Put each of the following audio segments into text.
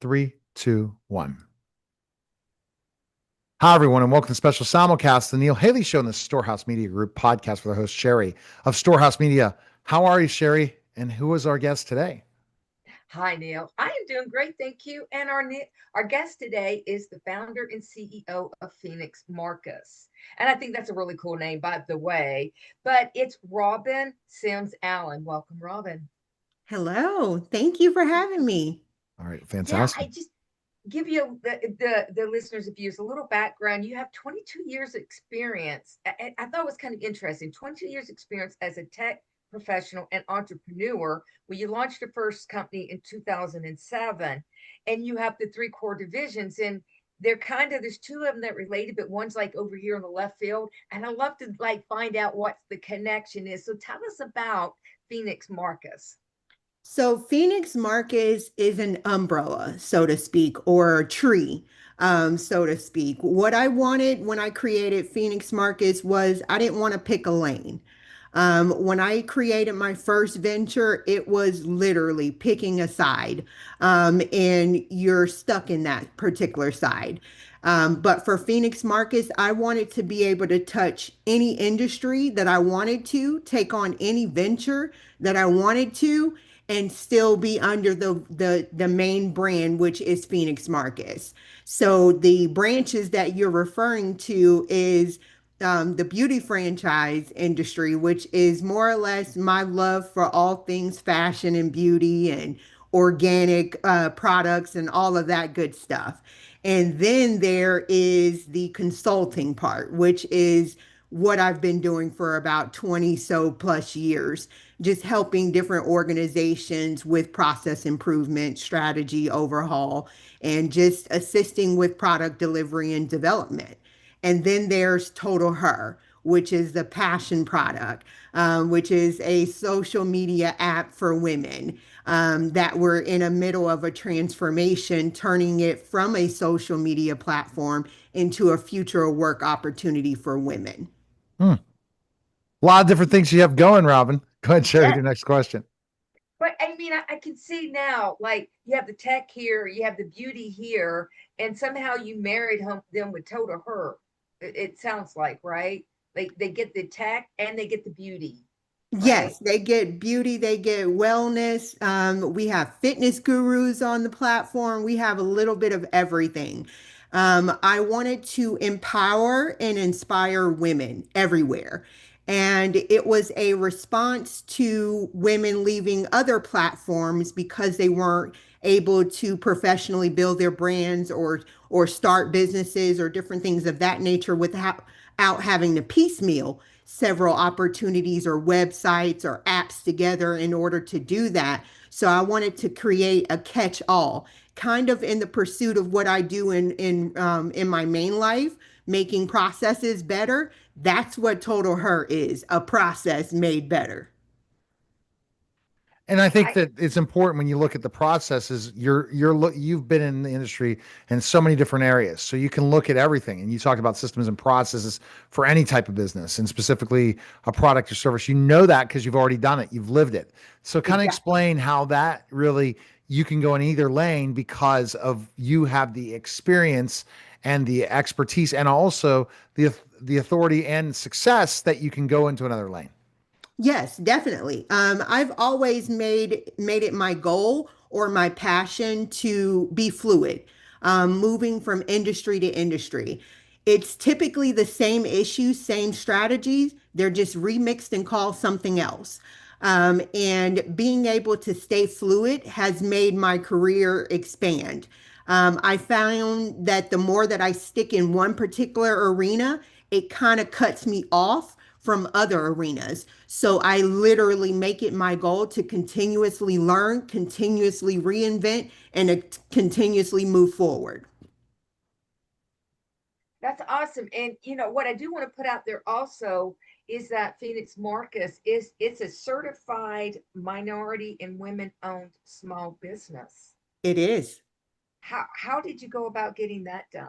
Three, two, one. Hi, everyone, and welcome to the special simulcast, the Neil Haley Show in the Storehouse Media Group podcast with our host, Sherrie of Storehouse Media. How are you, Sherrie? And who is our guest today? Hi, Neil. I am doing great, thank you. And our guest today is the founder and CEO of Phoenix Marcus. And I think that's a really cool name, by the way. But it's Robin Sims Allen. Welcome, Robin. Hello. Thank you for having me. All right, Yeah, fantastic. I just give you the listeners' views a little background. You have 22 years experience. I thought it was kind of interesting. 22 years experience as a tech professional and entrepreneur. Well, you launched your first company in 2007, and you have the three core divisions, and there's two of them that related, but one's like over here in the left field. And I love to like find out what the connection is. So tell us about Phoenix Marcus. So, Phoenix Marcus is an umbrella, so to speak, or a tree, so to speak. What I wanted when I created Phoenix Marcus was I didn't want to pick a lane. When I created my first venture, it was literally picking a side, and you're stuck in that particular side. But for Phoenix Marcus, I wanted to be able to touch any industry that I wanted to, take on any venture that I wanted to, and still be under the main brand, which is Phoenix Marcus. So the branches that you're referring to is the beauty franchise industry, which is more or less my love for all things fashion and beauty and organic products and all of that good stuff. And then there is the consulting part, which is what I've been doing for about 20 so plus years, just helping different organizations with process improvement, strategy overhaul, and just assisting with product delivery and development. And then there's TotalHER, which is the passion product, which is a social media app for women that we're in the middle of a transformation, turning it from a social media platform into a future work opportunity for women. Hmm. A lot of different things you have going, Robin. Go ahead, Sherrie, with Yeah. your next question. But I mean, I can see now, like you have the tech here, you have the beauty here, and somehow you married them with Total Her. It sounds like, right? Like they get the tech and they get the beauty, right? Yes, they get beauty, they get wellness. We have fitness gurus on the platform. We have a little bit of everything. I wanted to empower and inspire women everywhere. And it was a response to women leaving other platforms because they weren't able to professionally build their brands or start businesses or different things of that nature without having to piecemeal several opportunities or websites or apps together in order to do that. So I wanted to create a catch-all, kind of in the pursuit of what I do in my main life, making processes better. That's what Total Her is, a process made better. And I think I that it's important when you look at the processes. You've been in the industry in so many different areas, so you can look at everything. And you talk about systems and processes for any type of business, and specifically a product or service. You know that because you've already done it, you've lived it. So, kind of Exactly. explain how that really you can go in either lane because of you have the experience and the expertise, and also the authority and success that you can go into another lane. Yes, definitely. I've always made it my goal or my passion to be fluid, moving from industry to industry. It's typically the same issues, same strategies. They're just remixed and called something else. And being able to stay fluid has made my career expand. I found that the more that I stick in one particular arena, it kind of cuts me off from other arenas. So I literally make it my goal to continuously learn, continuously reinvent, and continuously move forward. That's awesome. And you know what I do want to put out there also is that Phoenix Marcus is it's a certified minority and women owned small business. It is. How did you go about getting that done?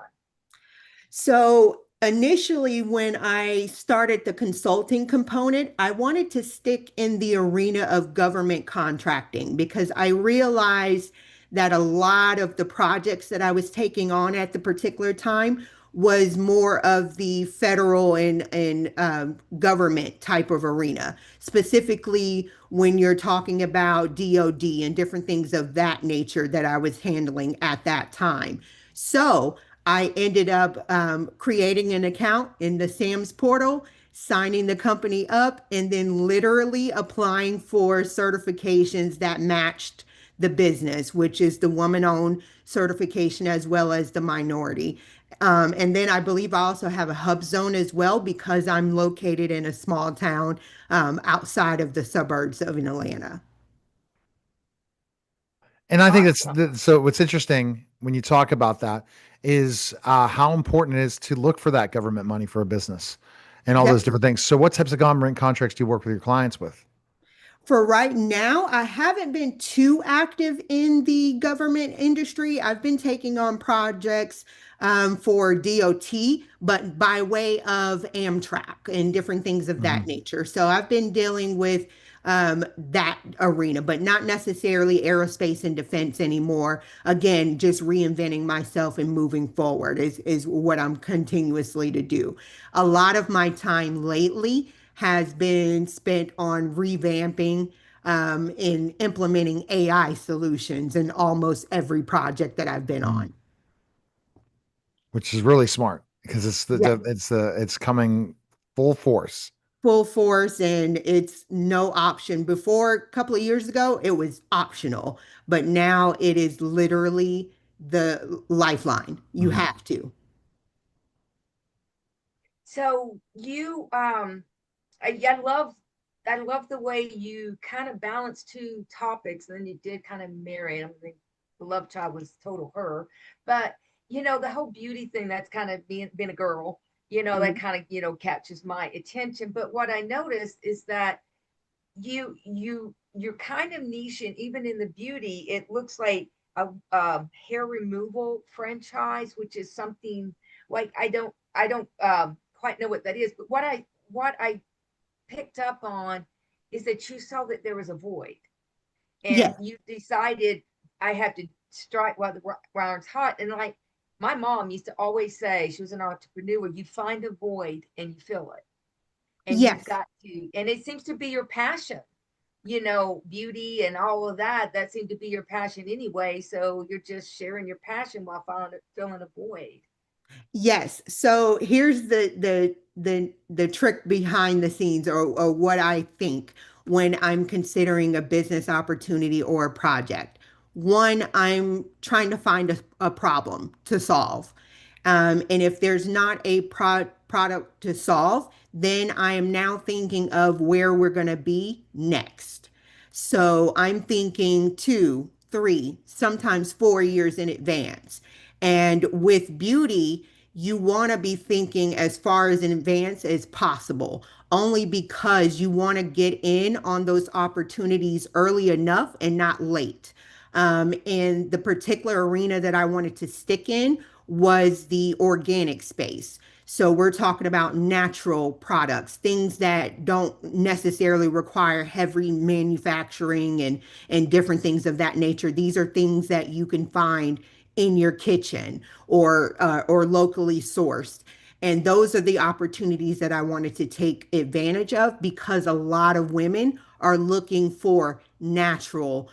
So initially, when I started the consulting component, I wanted to stick in the arena of government contracting because I realized that a lot of the projects that I was taking on at the particular time was more of the federal and government type of arena, specifically when you're talking about DoD and different things of that nature that I was handling at that time. So I ended up creating an account in the SAMS portal, signing the company up, and then literally applying for certifications that matched the business, which is the woman owned certification as well as the minority. And then I believe I also have a hub zone as well because I'm located in a small town outside of the suburbs of Atlanta. And I think Awesome. so. What's interesting when you talk about that is how important it is to look for that government money for a business and all those Yep. different things. So, what types of government contracts do you work with your clients with? For right now, I haven't been too active in the government industry. I've been taking on projects for DOT, but by way of Amtrak and different things of that Mhm. nature. So I've been dealing with that arena, but not necessarily aerospace and defense anymore. Again, just reinventing myself and moving forward is what I'm continuously to do. A lot of my time lately has been spent on revamping in implementing AI solutions in almost every project that I've been Mhm. on. Which is really smart because Yeah, it's coming full force. full force, and it's no option. Before a couple of years ago, it was optional, but now it is literally the lifeline. You Mhm. have to. So you, I love the way you kind of balance two topics, and then you did kind of marry. I mean, the love child was total her, but the whole beauty thing, that's kind of being a girl, that Mhm. kind of catches my attention. But what I noticed is that you're kind of niche, and even in the beauty, it looks like a hair removal franchise, which is something like I don't quite know what that is, but what I picked up on is that you saw that there was a void, and Yeah. you decided I have to strike while the iron's hot. And like my mom used to always say, she was an entrepreneur, you find a void and you fill it, and you've Yes. got to, and it seems to be your passion, beauty and all of that. That seemed to be your passion anyway. So you're just sharing your passion while filling a void. Yes. So here's the trick behind the scenes, or what I think when I'm considering a business opportunity or a project. One, I'm trying to find a problem to solve. And if there's not a product to solve, then I am now thinking of where we're going to be next. So I'm thinking 2, 3, sometimes 4 years in advance. And with beauty, you want to be thinking as far as in advance as possible, only because you want to get in on those opportunities early enough and not late. And the particular arena that I wanted to stick in was the organic space. So we're talking about natural products, things that don't necessarily require heavy manufacturing and different things of that nature. These are things that you can find in your kitchen or locally sourced. And those are the opportunities that I wanted to take advantage of because a lot of women are looking for natural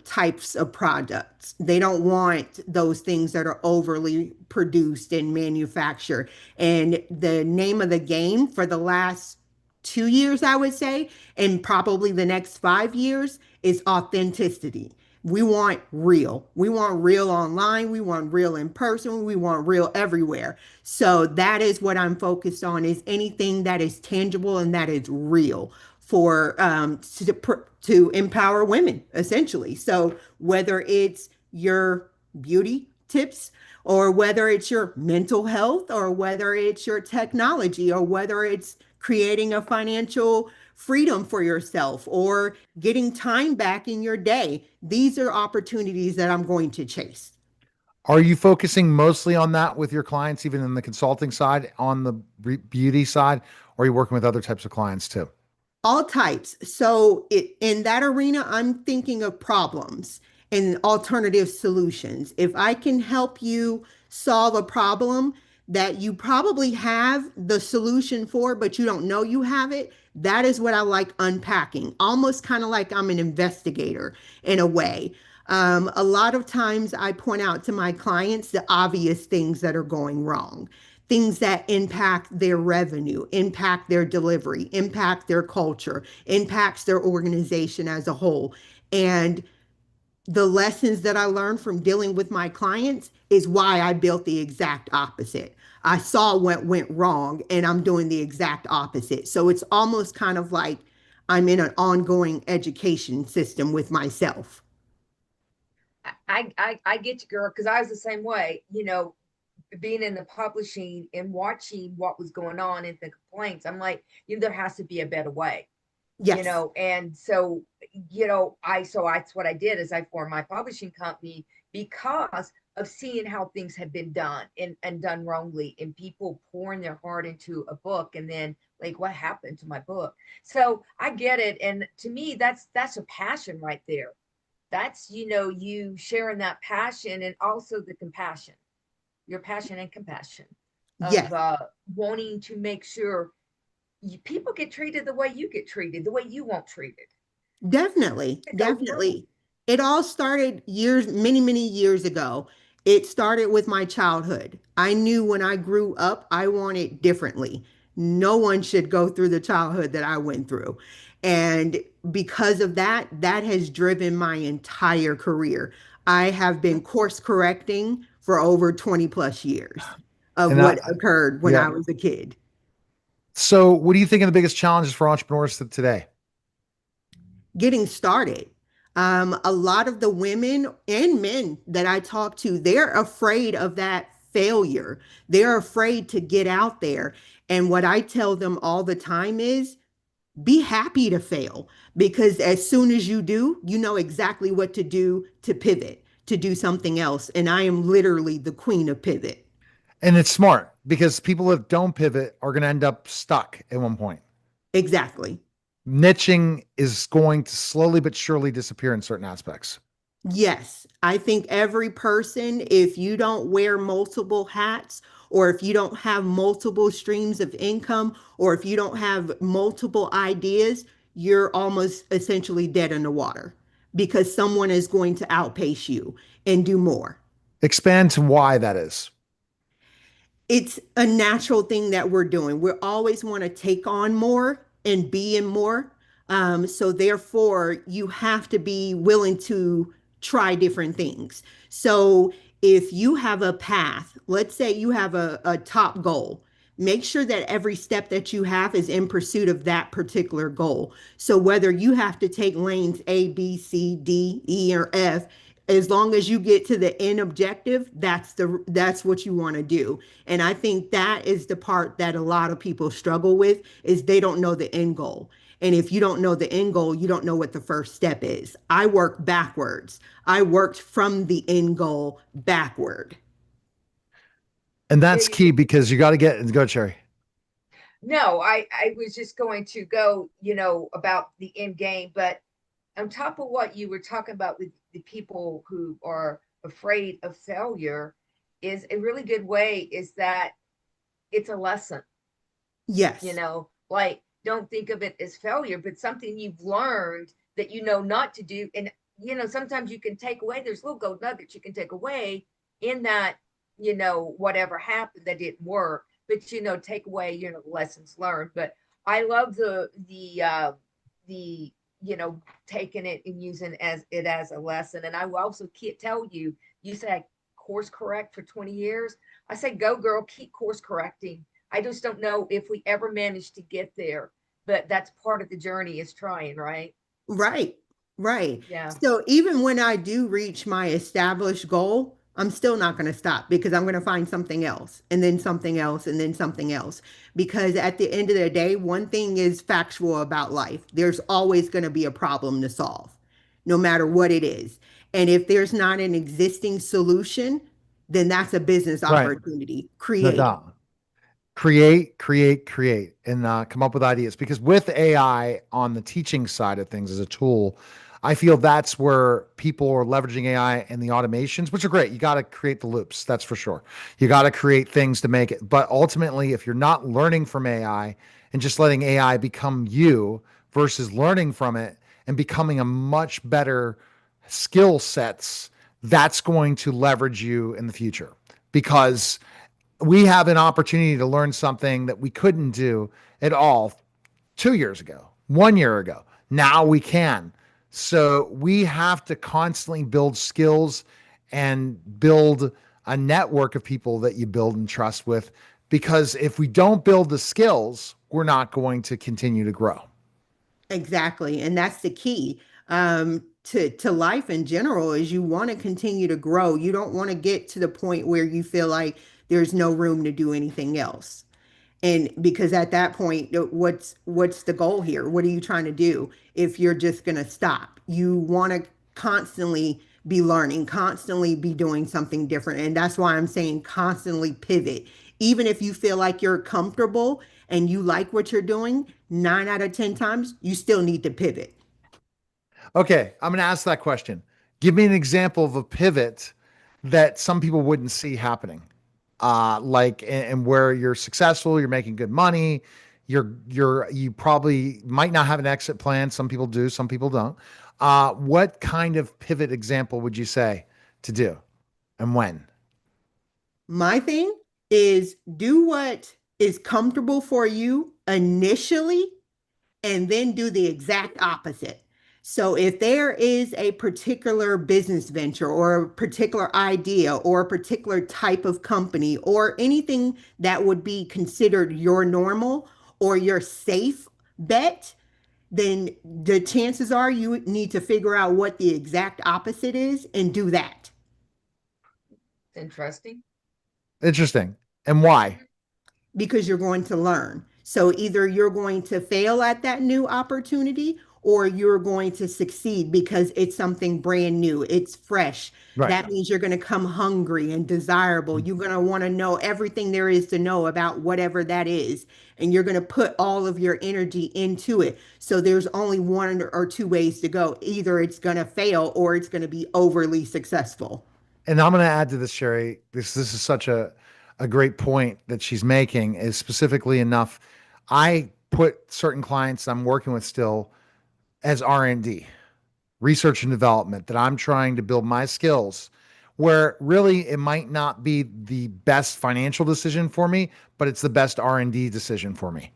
types of products. They don't want those things that are overly produced and manufactured. And the name of the game for the last 2 years, I would say, and probably the next 5 years is authenticity. We want real. We want real online. We want real in person. We want real everywhere. So that is what I'm focused on is anything that is tangible and that is real for to empower women essentially. So whether it's your beauty tips or whether it's your mental health or whether it's your technology or whether it's creating a financial freedom for yourself or getting time back in your day. These are opportunities that I'm going to chase. Are you focusing mostly on that with your clients, even in the consulting side, on the beauty side, or are you working with other types of clients too? All types. So in that arena, I'm thinking of problems. and alternative solutions. If I can help you solve a problem that you probably have the solution for, but you don't know you have it, that is what I like unpacking, almost kind of like I'm an investigator in a way. A lot of times I point out to my clients the obvious things that are going wrong, things that impact their revenue, impact their delivery, impact their culture, impacts their organization as a whole. And the lessons that I learned from dealing with my clients is why I built the exact opposite. I saw what went wrong and I'm doing the exact opposite. So it's almost kind of like I'm in an ongoing education system with myself. I get you, girl, because I was the same way, being in the publishing and watching what was going on and the complaints. I'm like, there has to be a better way. Yes, And so that's what I did is I formed my publishing company because of seeing how things have been done and done wrongly, and people pouring their heart into a book and then like, what happened to my book? So I get it, and to me that's a passion right there. That's you sharing that passion and also the compassion, your passion and compassion of yes. wanting to make sure people get treated the way you get treated, the way you want treated. Definitely, It's over. definitely. It all started years, many, many years ago. It started with my childhood. I knew when I grew up, I wanted differently. No one should go through the childhood that I went through. And because of that, that has driven my entire career. I have been course correcting for over 20 plus years of And what occurred when yeah. I was a kid. So, what do you think are the biggest challenges for entrepreneurs today? Getting started. A lot of the women and men that I talk to, they're afraid of that failure. They're afraid to get out there. And what I tell them all the time is be happy to fail because as soon as you do, you know exactly what to do to pivot, to do something else. And I am literally the queen of pivot. And it's smart because people that don't pivot are going to end up stuck at one point. Exactly. Niching is going to slowly but surely disappear in certain aspects. Yes, I think every person, if you don't wear multiple hats, or if you don't have multiple streams of income, or if you don't have multiple ideas, you're almost essentially dead in the water because someone is going to outpace you and do more. Expand to why that is. It's a natural thing that we're doing. We always want to take on more and be in more. So therefore, you have to be willing to try different things. So if you have a path, let's say you have a top goal, make sure that every step that you have is in pursuit of that particular goal. So whether you have to take lanes A, B, C, D, E, or F, as long as you get to the end objective, that's what you want to do. And I think that is the part that a lot of people struggle with is they don't know the end goal. And if you don't know the end goal, you don't know what the first step is. I work backwards. I worked from the end goal backward. And Yeah, that's key because you got to go, Cherry. no, I was just going to go, about the end game, but on top of what you were talking about with the people who are afraid of failure, is a really good way is that it's a lesson, Yes. like don't think of it as failure, but something you've learned that not to do. And sometimes you can take away, there's little gold nuggets you can take away in that, whatever happened that didn't work, but take away, lessons learned. But I love the taking it and using as a lesson. And I will also tell you, you said course correct for 20 years. I say, go girl, keep course correcting. I just don't know if we ever manage to get there, but that's part of the journey is trying, right? Right, right. Yeah. So even when I do reach my established goal, I'm still not going to stop because I'm going to find something else and then something else and then something else. Because at the end of the day, one thing is factual about life. There's always going to be a problem to solve, no matter what it is. And if there's not an existing solution, then that's a business Right. opportunity. No Create. doubt. Create, and come up with ideas. Because with AI on the teaching side of things as a tool, I feel that's where people are leveraging AI and the automations, which are great. You got to create the loops, that's for sure. You got to create things to make it. But ultimately, if you're not learning from AI and just letting AI become you versus learning from it and becoming a much better skill sets, that's going to leverage you in the future because we have an opportunity to learn something that we couldn't do at all 2 years ago, 1 year ago. Now we can. So we have to constantly build skills and build a network of people that you build and trust with. Because if we don't build the skills, we're not going to continue to grow. Exactly. And that's the key to life in general is you want to continue to grow. You don't want to get to the point where you feel like there's no room to do anything else. And because at that point, what's the goal here? What are you trying to do if you're just going to stop? You want to constantly be learning, constantly be doing something different. And that's why I'm saying constantly pivot. Even if you feel like you're comfortable and you like what you're doing, 9 out of 10 times, you still need to pivot. Okay, I'm going to ask that question. Give me an example of a pivot that some people wouldn't see happening. Like and where you're successful, you're making good money, you probably might not have an exit plan. Some people do, some people don't. What kind of pivot example would you say to do and when? My thing is do what is comfortable for you initially and then do the exact opposite. So if there is a particular business venture or a particular idea or a particular type of company or anything that would be considered your normal or your safe bet, then the chances are you need to figure out what the exact opposite is and do that. Interesting. Interesting. And why? Because you're going to learn. So either you're going to fail at that new opportunity or you're going to succeed because it's something brand new, it's fresh. Right. That means you're going to come hungry and desirable. You're going to want to know everything there is to know about whatever that is. And you're going to put all of your energy into it. So there's only one or two ways to go. Either it's going to fail or it's going to be overly successful. And I'm going to add to this, Sherry. This is such a great point that she's making. Is specifically enough. I put certain clients I'm working with still as R&D, research and development, that I'm trying to build my skills. Where really it might not be the best financial decision for me, but it's the best R&D decision for me.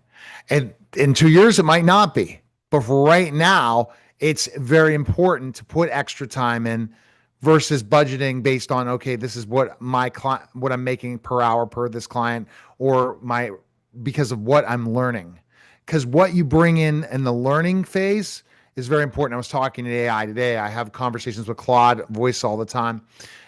And in 2 years, it might not be. But for right now, it's very important to put extra time in versus budgeting based on, okay, this is what my client, what I'm making per hour per this client, or my, because of what I'm learning. Because what you bring in the learning phase is very important. I was talking to AI today. I have conversations with Claude voice all the time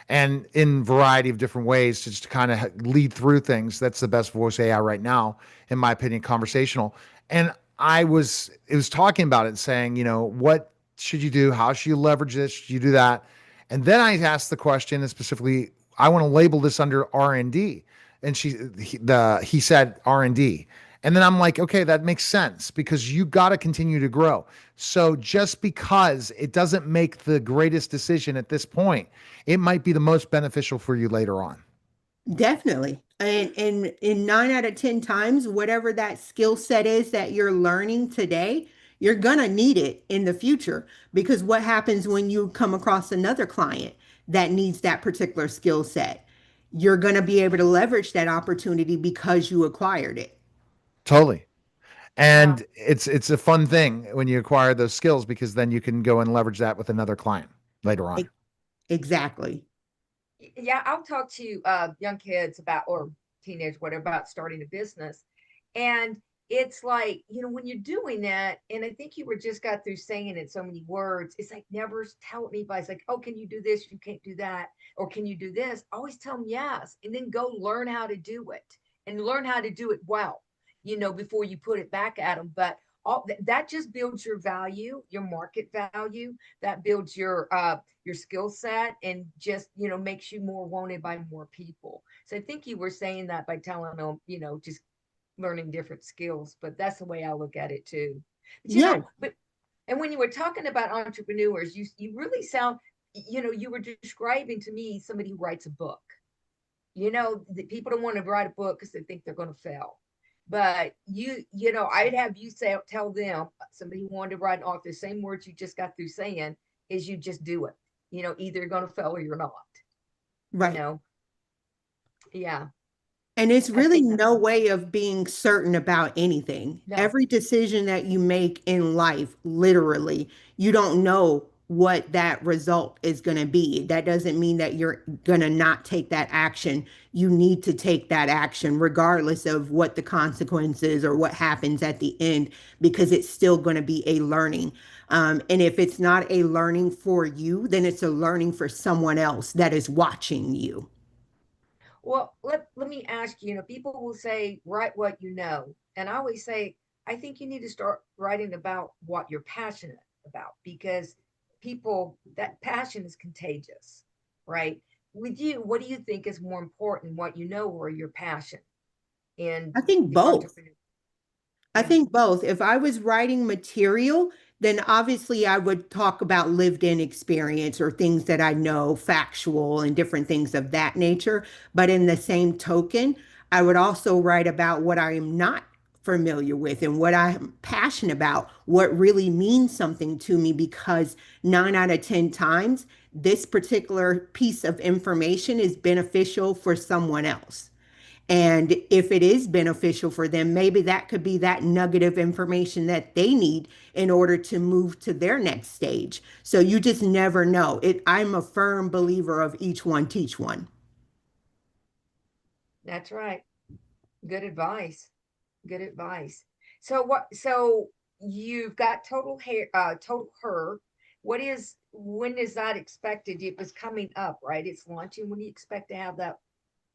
and in variety of different ways to just kind of lead through things. That's the best voice AI right now, in my opinion, conversational. And it was talking about it, saying, what should you do? How should you leverage this? Should you do that? And then I asked the question, and specifically, I want to label this under R&D. And he said R&D. And then I'm like, okay, that makes sense because you got to continue to grow. So just because it doesn't make the greatest decision at this point, it might be the most beneficial for you later on. Definitely. And in 9 out of 10 times, whatever that skill set is that you're learning today, you're gonna need it in the future. Because what happens when you come across another client that needs that particular skill set? You're gonna be able to leverage that opportunity because you acquired it. Totally. Wow. And it's a fun thing when you acquire those skills because then you can go and leverage that with another client later on. E- Exactly. Yeah, I'll talk to young kids about, or teenage, whatever, about starting a business. And it's like, when you're doing that, and I think you were just got through saying it in so many words, it's like never tell anybody, it's like, oh, can you do this? You can't do that. Or can you do this? Always tell them yes. And then go learn how to do it and learn how to do it well, before you put it back at them. But all that just builds your value, your market value, that builds your skill set, and just makes you more wanted by more people. So I think you were saying that by telling them, just learning different skills. But that's the way I look at it too. But Yeah. but And when you were talking about entrepreneurs, you really sound, you were describing to me somebody who writes a book. The people don't want to write a book because they think they're going to fail. But I'd have you tell them, somebody who wanted to write an author, the same words you just got through saying, is you just do it. Either you're going to fail or you're not. You Right. know, yeah, And it's I really think that's no way of being certain about anything. no. Every decision that you make in life, literally, you don't know what that result is going to be. That doesn't mean that you're going to not take that action. You need to take that action, regardless of what the consequences or what happens at the end, because it's still going to be a learning. And if it's not a learning for you, then it's a learning for someone else that is watching you. Well, let me ask you, people will say, write what you know. And I always say, I think you need to start writing about what you're passionate about, because that passion is contagious, right? With you, what do you think is more important, what you know or your passion in I think the both. entrepreneur? I Yeah. think both. If I was writing material, then obviously I would talk about lived in experience or things that I know, factual and different things of that nature. But in the same token, I would also write about what I am not familiar with and what I'm passionate about, what really means something to me, because 9 out of 10 times, this particular piece of information is beneficial for someone else. And if it is beneficial for them, maybe that could be that nugget of information that they need in order to move to their next stage. So you just never know. I'm a firm believer of each one teach one. That's right. Good advice. Good advice. So you've got total her. When is that expected? It was coming up, right? It's launching. When do you expect to have that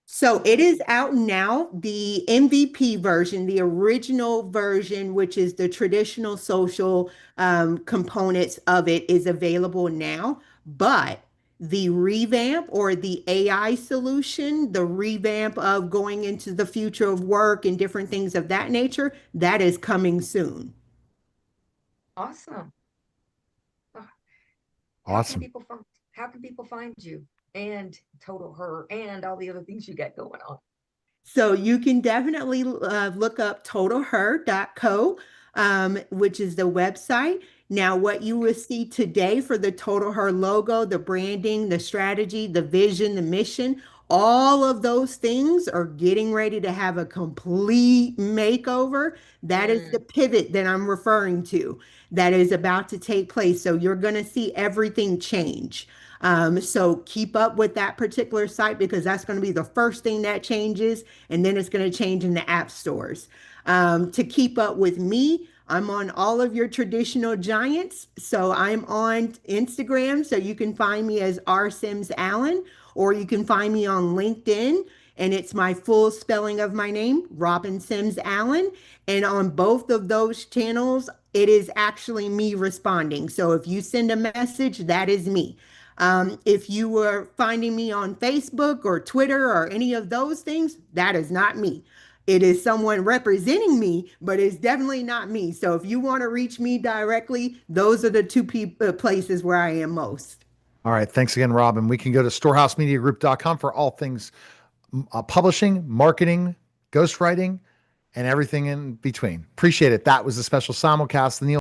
So it is launching? out now, the MVP version, the original version, which is the traditional social components of it, is available now. But the revamp or the AI solution, the revamp of going into the future of work and different things of that nature, that is coming soon. Awesome. Oh, how can Awesome. people find how can people find you and Total Her and all the other things you got going on? So you can definitely look up TotalHER.co, which is the website. Now, what you will see today for the TotalHER logo, the branding, the strategy, the vision, the mission, all of those things are getting ready to have a complete makeover. That is the Mm, pivot that I'm referring to that is about to take place. So you're going to see everything change. So keep up with that particular site because that's going to be the first thing that changes, and then it's going to change in the app stores. To keep up with me, I'm on all of your traditional giants. So I'm on Instagram, so you can find me as R. Sims Allen, or you can find me on LinkedIn, and it's my full spelling of my name, Robin Sims Allen. And on both of those channels, it is actually me responding. So if you send a message, that is me. If you were finding me on Facebook or Twitter or any of those things, that is not me. It is someone representing me, but it's definitely not me. So if you want to reach me directly, those are the two places where I am most. All right. Thanks again, Robin. We can go to storehousemediagroup.com for all things publishing, marketing, ghostwriting, and everything in between. Appreciate it. That was a special simulcast. The Neil